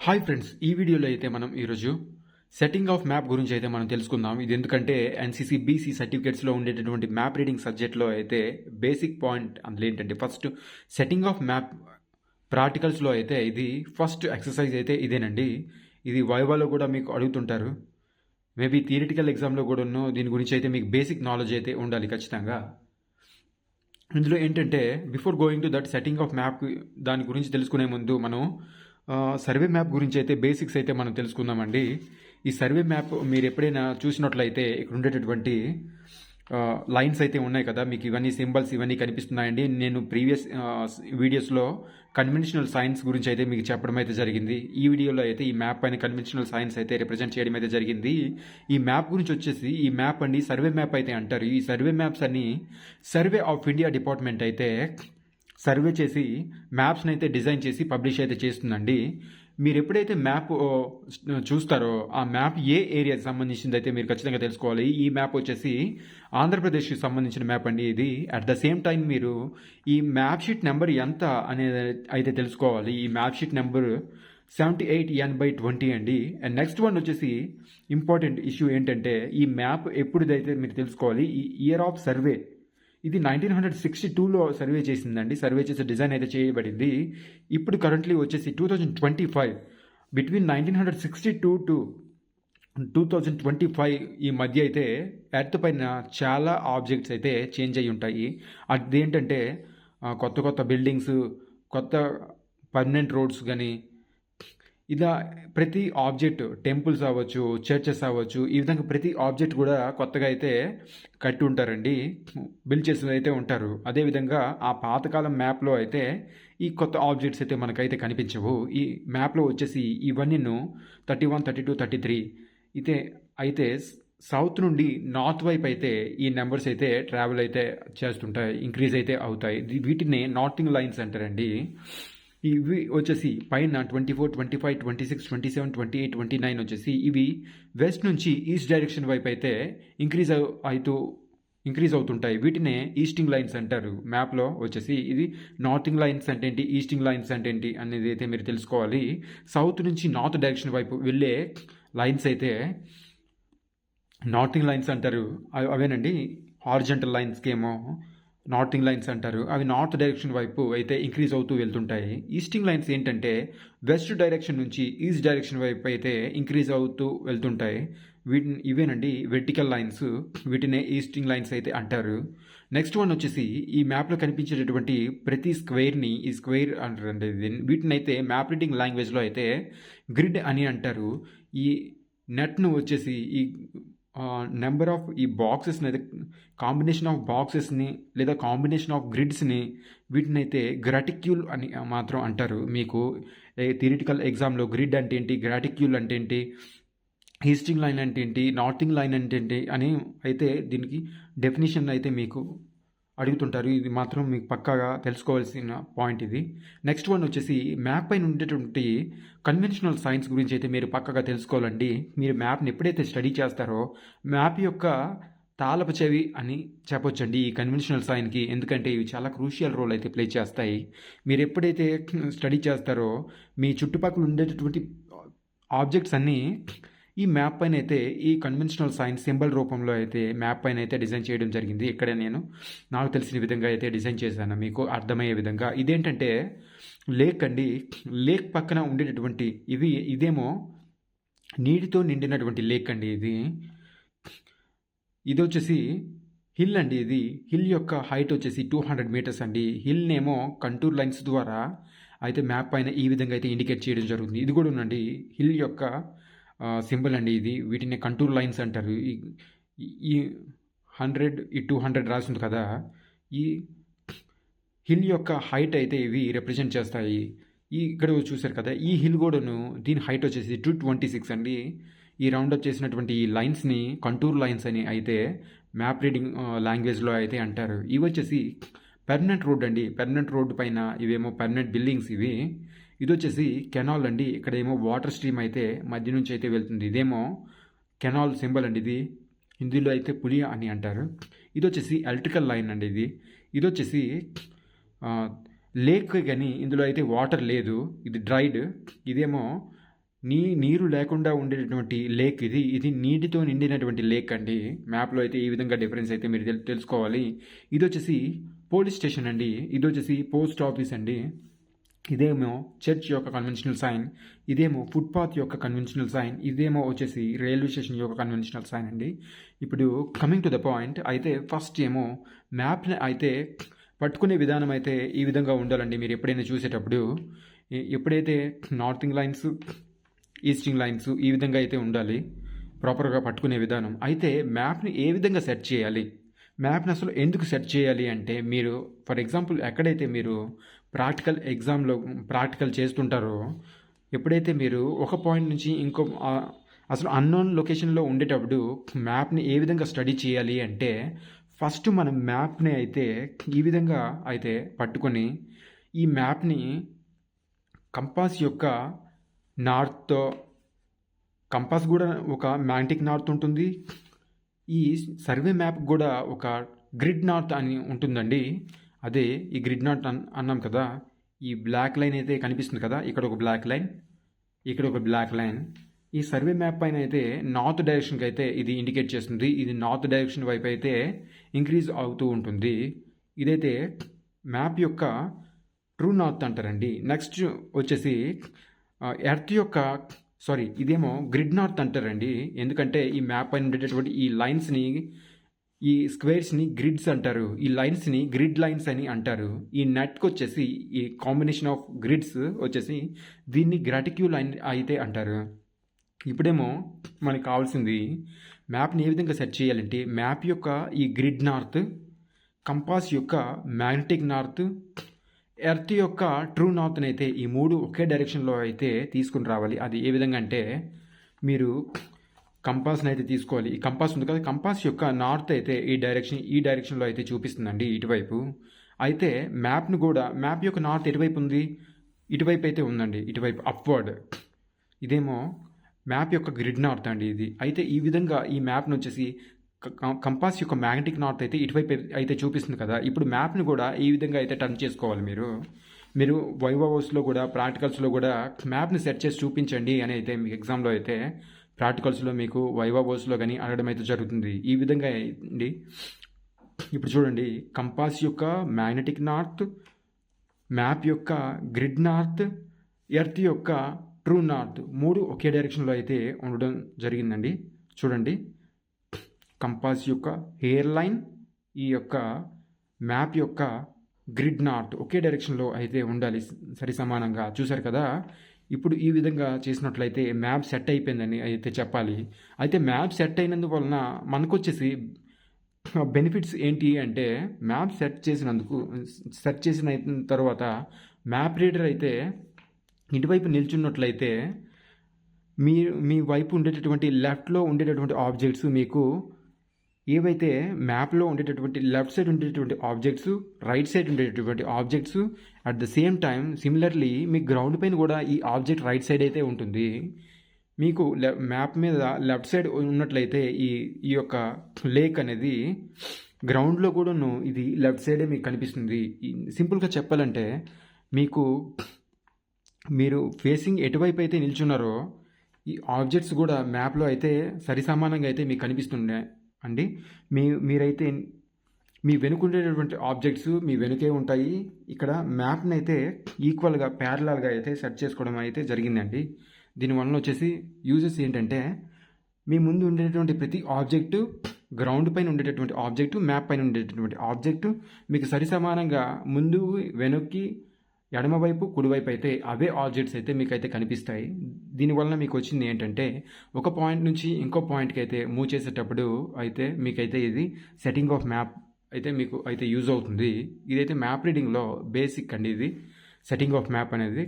Hi friends, ఈ వీడియోలో అయితే మనం ఈరోజు సెట్టింగ్ ఆఫ్ మ్యాప్ గురించి అయితే మనం తెలుసుకుందాం. ఇది ఎందుకంటే ఎన్సీసీ బీసీ సర్టిఫికేట్స్లో ఉండేటటువంటి మ్యాప్ రీడింగ్ సబ్జెక్ట్లో అయితే బేసిక్ పాయింట్ అందులో ఏంటంటే ఫస్ట్ సెట్టింగ్ ఆఫ్ మ్యాప్ ప్రాక్టికల్స్లో అయితే ఇది ఫస్ట్ ఎక్సర్సైజ్ అయితే ఇదేనండి. ఇది వైవాలో కూడా మీకు అడుగుతుంటారు. మేబీ థియరిటికల్ ఎగ్జామ్లో కూడా దీని గురించి అయితే మీకు బేసిక్ నాలెడ్జ్ అయితే ఉండాలి ఖచ్చితంగా. ఇందులో ఏంటంటే before going to that setting off map దాని గురించి తెలుసుకునే ముందు మనం సర్వే మ్యాప్ గురించి అయితే బేసిక్స్ అయితే మనం తెలుసుకుందామండి. ఈ సర్వే మ్యాప్ మీరు ఎప్పుడైనా చూసినట్లయితే ఇక్కడ ఉండేటటువంటి లైన్స్ అయితే ఉన్నాయి కదా, మీకు ఇవన్నీ సింబల్స్ ఇవన్నీ కనిపిస్తున్నాయండి. నేను ప్రీవియస్ వీడియోస్లో కన్వెన్షనల్ సైన్స్ గురించి అయితే మీకు చెప్పడం అయితే జరిగింది. ఈ వీడియోలో అయితే ఈ మ్యాప్ పైన కన్వెన్షనల్ సైన్స్ అయితే రిప్రజెంట్ చేయడం అయితే జరిగింది. ఈ మ్యాప్ గురించి వచ్చేసి ఈ మ్యాప్ అండి సర్వే మ్యాప్ అయితే అంటారు. ఈ సర్వే మ్యాప్స్ అన్ని సర్వే ఆఫ్ ఇండియా డిపార్ట్మెంట్ అయితే సర్వే చేసి మ్యాప్స్ని అయితే డిజైన్ చేసి పబ్లిష్ అయితే చేస్తుందండి. మీరు ఎప్పుడైతే మ్యాప్ చూస్తారో ఆ మ్యాప్ ఏ ఏరియాకి సంబంధించింది అయితే మీరు ఖచ్చితంగా తెలుసుకోవాలి. ఈ మ్యాప్ వచ్చేసి ఆంధ్రప్రదేశ్కి సంబంధించిన మ్యాప్ అండి ఇది. అట్ ద సేమ్ టైం మీరు ఈ మ్యాప్ షీట్ నెంబర్ ఎంత అనేది అయితే తెలుసుకోవాలి. ఈ మ్యాప్ షీట్ నెంబర్ 78N/20 అండి. అండ్ నెక్స్ట్ వన్ వచ్చేసి ఇంపార్టెంట్ ఇష్యూ ఏంటంటే ఈ మ్యాప్ ఎప్పుడుదైతే మీరు తెలుసుకోవాలి. ఈ ఇయర్ ఆఫ్ సర్వే ఇది 1962లో సర్వే చేసిందండి. సర్వే చేసే డిజైన్ అయితే చేయబడింది. ఇప్పుడు కరెంట్లీ వచ్చేసి 2025 బిట్వీన్ 1962 టు 2025 ఈ మధ్య అయితే ఎర్త్ పైన చాలా ఆబ్జెక్ట్స్ అయితే చేంజ్ అయ్యి ఉంటాయి. అదేంటంటే కొత్త కొత్త బిల్డింగ్స్, కొత్త పర్మనెంట్ రోడ్స్ కానీ ఇలా ప్రతి ఆబ్జెక్ట్ టెంపుల్స్ అవ్వచ్చు, చర్చెస్ అవ్వచ్చు, ఈ విధంగా ప్రతి ఆబ్జెక్ట్ కూడా కొత్తగా అయితే కట్టి ఉంటారండి, బిల్డ్ చేసి అయితే ఉంటారు. అదేవిధంగా ఆ పాతకాలం మ్యాప్లో అయితే ఈ కొత్త ఆబ్జెక్ట్స్ అయితే మనకైతే కనిపించవు. ఈ మ్యాప్లో వచ్చేసి ఇవన్నీ 31, 32, 33 అయితే సౌత్ నుండి నార్త్ వైపు అయితే ఈ నెంబర్స్ అయితే ట్రావెల్ అయితే చేస్తుంటాయి, ఇంక్రీజ్ అయితే అవుతాయి. వీటిని నార్తింగ్ లైన్స్ అంటారండి. ఇవి వచ్చేసి పైన 24, 25, 26, 27, 28, 29 వచ్చేసి ఇవి వెస్ట్ నుంచి ఈస్ట్ డైరెక్షన్ వైపు అయితే ఇంక్రీజ్ అవుతుంటాయి. వీటినే ఈస్టింగ్ లైన్స్ అంటారు. మ్యాప్లో వచ్చేసి ఇది నార్తింగ్ లైన్స్ అంటే ఏంటి, ఈస్టింగ్ లైన్స్ అంటే ఏంటి అనేది అయితే మీరు తెలుసుకోవాలి. సౌత్ నుంచి నార్త్ డైరెక్షన్ వైపు వెళ్ళే లైన్స్ అయితే నార్తింగ్ లైన్స్ అంటారు. అవేనండి. హారిజంటల్ లైన్స్కి ఏమో నార్తింగ్ లైన్స్ అంటారు. అవి నార్త్ డైరెక్షన్ వైపు అయితే ఇంక్రీజ్ అవుతూ వెళ్తుంటాయి. ఈస్టింగ్ లైన్స్ ఏంటంటే వెస్ట్ డైరెక్షన్ నుంచి ఈస్ట్ డైరెక్షన్ వైపు అయితే ఇంక్రీజ్ అవుతూ వెళ్తుంటాయి. ఇవేనండి వెర్టికల్ లైన్స్. వీటినే ఈస్టింగ్ లైన్స్ అయితే అంటారు. నెక్స్ట్ వన్ వచ్చేసి ఈ మ్యాప్లో కనిపించేటటువంటి ప్రతి స్క్వేర్ని ఈ స్క్వేర్ అంటారండి. వీటిని అయితే మ్యాప్ రీడింగ్ లాంగ్వేజ్లో అయితే గ్రిడ్ అని అంటారు. ఈ నెట్ను వచ్చేసి ఈ నెంబర్ ఆఫ్ ఈ బాక్సెస్ని అయితే కాంబినేషన్ ఆఫ్ బాక్సెస్ని లేదా కాంబినేషన్ ఆఫ్ గ్రిడ్స్ని వీటిని అయితే గ్రాటిక్యూల్ అని మాత్రం అంటారు. మీకు థియరిటికల్ ఎగ్జామ్లో గ్రిడ్ అంటే ఏంటి, గ్రాటిక్యూల్ అంటే ఏంటి, ఈస్టింగ్ లైన్ అంటే ఏంటి, నార్తింగ్ లైన్ అంటే ఏంటి అని అయితే దీనికి డెఫినేషన్ అయితే మీకు అడుగుతుంటారు. ఇది మాత్రం మీకు పక్కాగా తెలుసుకోవాల్సిన పాయింట్ ఇది. నెక్స్ట్ వన్ వచ్చేసి మ్యాప్ పైన ఉండేటువంటి కన్వెన్షనల్ సైన్స్ గురించి అయితే మీరు పక్కగా తెలుసుకోవాలండి. మీరు మ్యాప్ని ఎప్పుడైతే స్టడీ చేస్తారో మ్యాప్ యొక్క తాళపు చెవి అని చెప్పొచ్చండి ఈ కన్వెన్షనల్ సైన్కి. ఎందుకంటే ఇవి చాలా క్రూషియల్ రోల్ అయితే ప్లే చేస్తాయి. మీరు ఎప్పుడైతే స్టడీ చేస్తారో మీ చుట్టుపక్కల ఉండేటటువంటి ఆబ్జెక్ట్స్ అన్నీ ఈ మ్యాప్ పైన అయితే ఈ కన్వెన్షనల్ సైన్స్ సింబల్ రూపంలో అయితే మ్యాప్ పైన అయితే డిజైన్ చేయడం జరిగింది. ఇక్కడ నేను నాకు తెలిసిన విధంగా అయితే డిజైన్ చేశాను, మీకు అర్థమయ్యే విధంగా. ఇదేంటంటే లేక్ అండి. లేక్ పక్కన ఉండేటటువంటి ఇదేమో నీటితో నిండినటువంటి లేక్ అండి. ఇది వచ్చేసి హిల్ అండి. ఇది హిల్ యొక్క హైట్ వచ్చేసి 200 మీటర్స్ అండి. హిల్నేమో కంటూర్ లైన్స్ ద్వారా అయితే మ్యాప్ పైన ఈ విధంగా అయితే ఇండికేట్ చేయడం జరుగుతుంది. ఇది కూడా ఉందండి హిల్ యొక్క సింబల్ అండి ఇది. వీటిని కంటూర్ లైన్స్ అంటారు. ఈ 100, ఈ 200 రాసింది కదా, ఈ హిల్ యొక్క హైట్ అయితే ఇవి రిప్రజెంట్ చేస్తాయి. ఇక్కడ చూసారు కదా, ఈ హిల్ కూడాను దీని హైట్ వచ్చేసి 226 అండి. ఈ రౌండప్ చేసినటువంటి ఈ లైన్స్ని కంటూర్ లైన్స్ అని అయితే మ్యాప్ రీడింగ్ లాంగ్వేజ్లో అయితే అంటారు. ఇవి వచ్చేసి పర్మనెంట్ రోడ్ అండి. పర్మనెంట్ రోడ్ పైన ఇవేమో పర్మనెంట్ బిల్డింగ్స్ ఇవి. ఇది వచ్చేసి కెనాల్ అండి. ఇక్కడ ఏమో వాటర్ స్ట్రీమ్ అయితే మధ్య నుంచి అయితే వెళ్తుంది. ఇదేమో కెనాల్ సింబల్ అండి. హిందీలో అయితే పులియా అని అంటారు. ఇది వచ్చేసి ఎలక్ట్రికల్ లైన్ అండి. ఇది వచ్చేసి లేక్ కానీ ఇందులో అయితే వాటర్ లేదు, ఇది డ్రైడ్. ఇదేమో నీరు లేకుండా ఉండేటటువంటి లేక్ ఇది నీటితో నిండినటువంటి లేక్ అండి. మ్యాప్లో అయితే ఈ విధంగా డిఫరెన్స్ అయితే మీరు తెలుసుకోవాలి. ఇది వచ్చేసి పోలీస్ స్టేషన్ అండి. ఇది వచ్చేసి పోస్ట్ ఆఫీస్ అండి. ఇదేమో చర్చ్ యొక్క కన్వెన్షనల్ సైన్, ఇదేమో ఫుట్పాత్ యొక్క కన్వెన్షనల్ సైన్, ఇదేమో వచ్చేసి రైల్వే స్టేషన్ యొక్క కన్వెన్షనల్ సైన్ అండి. ఇప్పుడు కమింగ్ టు ద పాయింట్, అయితే ఫస్ట్ ఏమో మ్యాప్ని అయితే పట్టుకునే విధానం అయితే ఈ విధంగా ఉండాలండి. మీరు ఎప్పుడైనా చూసేటప్పుడు ఎప్పుడైతే నార్థింగ్ లైన్స్, ఈస్టింగ్ లైన్స్ ఈ విధంగా అయితే ఉండాలి ప్రాపర్గా పట్టుకునే విధానం. అయితే మ్యాప్ని ఏ విధంగా సెట్ చేయాలి, మ్యాప్ని అసలు ఎందుకు సెట్ చేయాలి అంటే, మీరు ఫర్ ఎగ్జాంపుల్ ఎక్కడైతే మీరు ప్రాక్టికల్ ఎగ్జామ్లో ప్రాక్టికల్ చేస్తుంటారో, ఎప్పుడైతే మీరు ఒక పాయింట్ నుంచి ఇంకో అసలు అన్నోన్ లొకేషన్లో ఉండేటప్పుడు మ్యాప్ని ఏ విధంగా స్టడీ చేయాలి అంటే, ఫస్ట్ మనం మ్యాప్ని అయితే ఈ విధంగా అయితే పట్టుకొని, ఈ మ్యాప్ని కంపాస్ యొక్క నార్త్తో, కంపాస్ కూడా ఒక మ్యాగ్నెటిక్ నార్త్ ఉంటుంది, ఈ సర్వే మ్యాప్ కూడా ఒక గ్రిడ్ నార్త్ అని ఉంటుందండి. అదే ఈ గ్రిడ్ నార్త్ అన్నాం కదా. ఈ బ్లాక్ లైన్ అయితే కనిపిస్తుంది కదా, ఇక్కడ ఒక బ్లాక్ లైన్, ఇక్కడ ఒక బ్లాక్ లైన్. ఈ సర్వే మ్యాప్ పైన అయితే నార్త్ డైరెక్షన్కి అయితే ఇది ఇండికేట్ చేస్తుంది. ఇది నార్త్ డైరెక్షన్ వైపు అయితే ఇంక్రీజ్ అవుతూ ఉంటుంది. ఇదైతే మ్యాప్ యొక్క ట్రూ నార్త్ అంటారండి. నెక్స్ట్ వచ్చేసి ఎర్త్ యొక్క ఇదేమో గ్రిడ్ నార్త్ అంటారండి. ఎందుకంటే ఈ మ్యాప్ పైన ఉండేటటువంటి ఈ లైన్స్ని, ఈ స్క్వేర్స్ని గ్రిడ్స్ అంటారు, ఈ లైన్స్ని గ్రిడ్ లైన్స్ అని అంటారు. ఈ నెట్కి వచ్చేసి ఈ కాంబినేషన్ ఆఫ్ గ్రిడ్స్ వచ్చేసి దీన్ని గ్రాటిక్యూ లైన్ అయితే అంటారు. ఇప్పుడేమో మనకు కావాల్సింది మ్యాప్ని ఏ విధంగా సెట్ చేయాలంటే, మ్యాప్ యొక్క ఈ గ్రిడ్ నార్త్, కంపాస్ యొక్క మ్యాగ్నెటిక్ నార్త్, ఎర్త్ యొక్క ట్రూ నార్త్ని అయితే ఈ మూడు ఒకే డైరెక్షన్లో అయితే తీసుకుని రావాలి. అది ఏ విధంగా అంటే, మీరు కంపాస్ని అయితే తీసుకోవాలి. ఈ కంపాస్ ఉంది కదా, కంపాస్ యొక్క నార్త్ అయితే ఈ డైరెక్షన్లో అయితే చూపిస్తుందండి, ఇటువైపు. అయితే మ్యాప్ను కూడా, మ్యాప్ యొక్క నార్త్ ఎటువైపు ఉంది, ఇటువైపు అయితే ఉందండి, ఇటువైపు అప్వర్డ్. ఇదేమో మ్యాప్ యొక్క గ్రిడ్ నార్త్ అండి ఇది. అయితే ఈ విధంగా ఈ మ్యాప్ను వచ్చేసి కంపాస్ యొక్క మ్యాగ్నెటిక్ నార్త్ అయితే ఇటువైపు అయితే చూపిస్తుంది కదా. ఇప్పుడు మ్యాప్ని కూడా ఈ విధంగా అయితే టర్న్ చేసుకోవాలి. మీరు వైవాస్లో కూడా, ప్రాక్టికల్స్లో కూడా మ్యాప్ని సెట్ చేసి చూపించండి అని అయితే మీకు ఎగ్జామ్లో అయితే, ప్రాక్టికల్స్లో మీకు వైవాస్లో కానీ అడగడం అయితే జరుగుతుంది. ఈ విధంగా అండి. ఇప్పుడు చూడండి, కంపాస్ యొక్క మ్యాగ్నెటిక్ నార్త్, మ్యాప్ యొక్క గ్రిడ్ నార్త్, ఎర్త్ యొక్క ట్రూ నార్త్ మూడు ఒకే డైరెక్షన్లో అయితే ఉండడం జరిగిందండి. చూడండి, కంపాస్ యొక్క హెయిర్ లైన్, ఈ యొక్క మ్యాప్ యొక్క గ్రిడ్ నార్త్ ఒకే డైరెక్షన్లో అయితే ఉండాలి సరి సమానంగా. చూసారు కదా. ఇప్పుడు ఈ విధంగా చేసినట్లయితే మ్యాప్ సెట్ అయిపోయిందని అయితే చెప్పాలి. అయితే మ్యాప్ సెట్ అయినందువలన మనకు వచ్చేసి బెనిఫిట్స్ ఏంటి అంటే, మ్యాప్ సెట్ చేసిన తర్వాత మ్యాప్ రీడర్ అయితే ఇటువైపు నిల్చున్నట్లయితే మీ వైపు ఉండేటటువంటి లెఫ్ట్లో ఉండేటటువంటి ఆబ్జెక్ట్స్, మీకు ఏవైతే మ్యాప్లో ఉండేటటువంటి లెఫ్ట్ సైడ్ ఉండేటటువంటి ఆబ్జెక్ట్స్, రైట్ సైడ్ ఉండేటటువంటి objects, at the same time similarly me ground పైన కూడా ఈ ఆబ్జెక్ట్ రైట్ సైడ్ అయితే ఉంటుంది. మీకు మ్యాప్ మీద లెఫ్ట్ సైడ్ ఉన్నట్లయితే ఈ యొక్క లేక్ అనేది గ్రౌండ్లో కూడాను ఇది లెఫ్ట్ సైడే మీకు కనిపిస్తుంది. సింపుల్గా చెప్పాలంటే, మీరు ఫేసింగ్ ఎటువైపు అయితే నిల్చున్నారో ఈ ఆబ్జెక్ట్స్ కూడా మ్యాప్లో అయితే సరిసమానంగా అయితే మీకు కనిపిస్తున్నాయి అండి. మీరైతే మీ వెనుకుండేటటువంటి ఆబ్జెక్ట్స్ మీ వెనుకే ఉంటాయి. ఇక్కడ మ్యాప్ని అయితే ఈక్వల్గా, ప్యారలల్గా అయితే సెట్ చేసుకోవడం అయితే జరిగిందండి. దీనివల్ల వచ్చేసి యూజెస్ ఏంటంటే, మీ ముందు ఉండేటటువంటి ప్రతి ఆబ్జెక్టు, గ్రౌండ్ పైన ఉండేటటువంటి ఆబ్జెక్టు, మ్యాప్ పైన ఉండేటటువంటి ఆబ్జెక్టు మీకు సరిసమానంగా ముందు, వెనక్కి, ఎడమవైపు, కుడివైపు అయితే అవే ఆబ్జెక్ట్స్ అయితే మీకు అయితే కనిపిస్తాయి. దీనివల్ల మీకు వచ్చింది ఏంటంటే, ఒక పాయింట్ నుంచి ఇంకో పాయింట్కి అయితే మూవ్ చేసేటప్పుడు అయితే మీకైతే ఇది సెట్టింగ్ ఆఫ్ మ్యాప్ అయితే మీకు అయితే యూజ్ అవుతుంది. ఇదైతే మ్యాప్ రీడింగ్లో బేసిక్ అండి. ఇది సెట్టింగ్ ఆఫ్ మ్యాప్ అనేది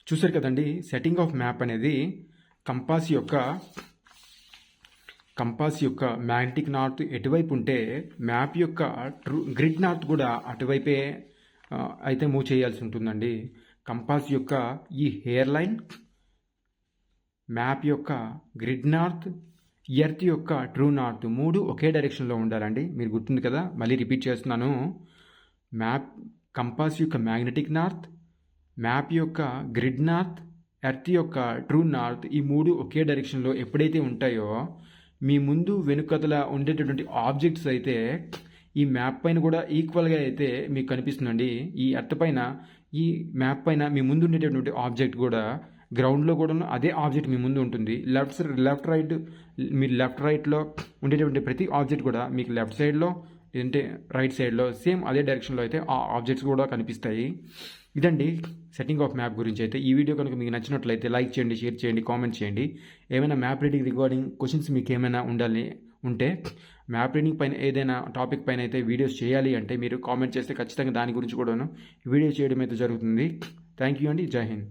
చూసారు కదండి. సెట్టింగ్ ఆఫ్ మ్యాప్ అనేది కంపాస్ యొక్క మ్యాగ్నెటిక్ నార్త్ ఎటువైపు ఉంటే మ్యాప్ యొక్క గ్రిడ్ నార్త్ కూడా అటువైపే అయితే మూవ్ చేయాల్సి ఉంటుందండి. కంపాస్ యొక్క ఈ హెయిర్ లైన్, మ్యాప్ యొక్క గ్రిడ్ నార్త్, ఎర్త్ యొక్క ట్రూ నార్త్ మూడు ఒకే డైరెక్షన్లో ఉండాలండి. మీరు గుర్తుంది కదా, మళ్ళీ రిపీట్ చేస్తున్నాను. కంపాస్ యొక్క మ్యాగ్నెటిక్ నార్త్, మ్యాప్ యొక్క గ్రిడ్ నార్త్, ఎర్త్ యొక్క ట్రూ నార్త్ ఈ 3 ఒకే డైరెక్షన్లో ఎప్పుడైతే ఉంటాయో మీ ముందు వెనుకతల ఉండేటటువంటి ఆబ్జెక్ట్స్ అయితే ఈ మ్యాప్ పైన కూడా ఈక్వల్గా అయితే మీకు కనిపిస్తుందండి. ఈ ఎర్త్ పైన ఈ మ్యాప్ పైన మీ ముందు ఉండేటటువంటి ఆబ్జెక్ట్ కూడా గ్రౌండ్లో కూడా అదే ఆబ్జెక్ట్ మీ ముందు ఉంటుంది. లెఫ్ట్ రైట్లో ఉండేటువంటి ప్రతి ఆబ్జెక్ట్ కూడా మీకు లెఫ్ట్ సైడ్లో లేదంటే రైట్ సైడ్లో సేమ్ అదే డైరెక్షన్లో అయితే ఆ ఆబ్జెక్ట్స్ కూడా కనిపిస్తాయి. ఇదండి సెట్టింగ్ ఆఫ్ మ్యాప్ గురించి అయితే. ఈ వీడియో కనుక మీకు నచ్చినట్లయితే లైక్ చేయండి, షేర్ చేయండి, కామెంట్ చేయండి. ఏమైనా మ్యాప్ రీడింగ్ రిగార్డింగ్ క్వశ్చన్స్ మీకు ఏమైనా ఉంటే మ్యాప్ రీడింగ్ పైన ఏదైనా టాపిక్ పైన అయితే వీడియోస్ చేయాలి అంటే మీరు కామెంట్ చేస్తే ఖచ్చితంగా దాని గురించి కూడాను వీడియో చేయడం అయితే జరుగుతుంది. థ్యాంక్ యూ అండి. జై హింద్.